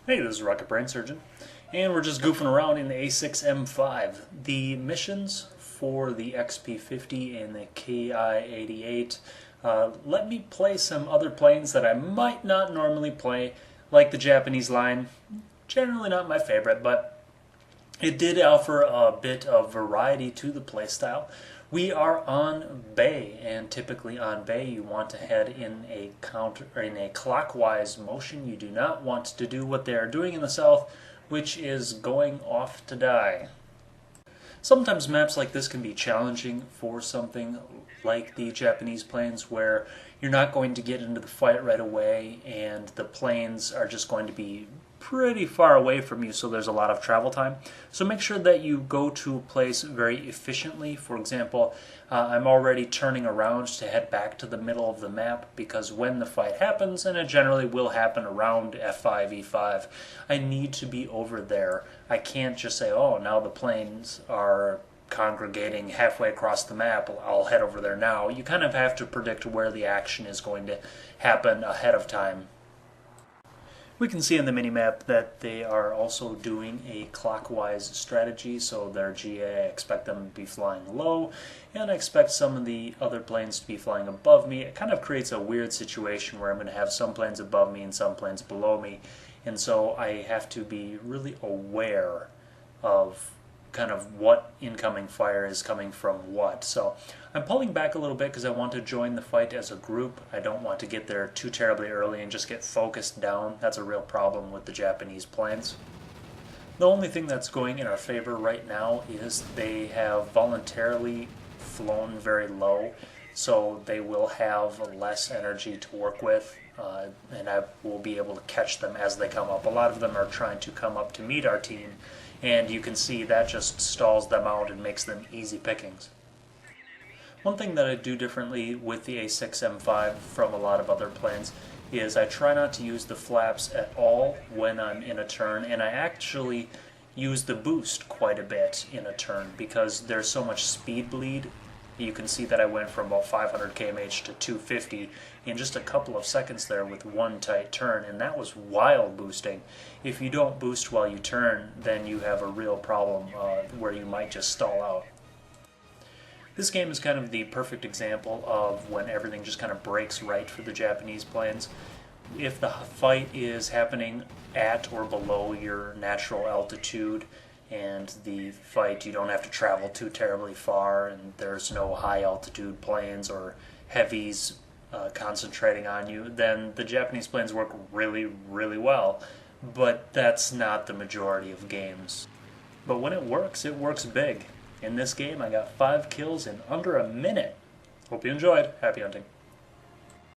Hey, this is Rocket Brain Surgeon, and we're just goofing around in the A6M5. The missions for the XP50 and the KI-88 let me play some other planes that I might not normally play, like the Japanese line. Generally not my favorite, but it did offer a bit of variety to the playstyle. We are on bay, and typically on bay you want to head in a clockwise motion. You do not want to do what they are doing in the south, which is going off to die. Sometimes maps like this can be challenging for something like the Japanese planes, where you're not going to get into the fight right away and the planes are just going to be pretty far away from you, so there's a lot of travel time. So make sure that you go to a place very efficiently. For example, I'm already turning around to head back to the middle of the map, because when the fight happens, and it generally will happen around F5, E5, I need to be over there. I can't just say, oh, now the planes are congregating halfway across the map, I'll head over there now. You kind of have to predict where the action is going to happen ahead of time. We can see in the minimap that they are also doing a clockwise strategy, so their GA, I expect them to be flying low, and I expect some of the other planes to be flying above me. It kind of creates a weird situation where I'm going to have some planes above me and some planes below me, and so I have to be really aware of kind of what incoming fire is coming from what. So I'm pulling back a little bit because I want to join the fight as a group. I don't want to get there too terribly early and just get focused down. That's a real problem with the Japanese planes. The only thing that's going in our favor right now is they have voluntarily flown very low, so they will have less energy to work with, and I will be able to catch them as they come up. A lot of them are trying to come up to meet our team, and you can see that just stalls them out and makes them easy pickings. One thing that I do differently with the A6M5 from a lot of other planes is I try not to use the flaps at all when I'm in a turn, and I actually use the boost quite a bit in a turn because there's so much speed bleed. You can see that I went from about 500 kmh to 250 in just a couple of seconds there with one tight turn, and that was while boosting. If you don't boost while you turn, then you have a real problem where you might just stall out. This game is kind of the perfect example of when everything just kind of breaks right for the Japanese planes. If the fight is happening at or below your natural altitude, and the fight, you don't have to travel too terribly far, and there's no high altitude planes or heavies concentrating on you, then the Japanese planes work really, really well. But that's not the majority of games. But when it works big. In this game, I got 5 kills in under a minute. Hope you enjoyed. Happy hunting.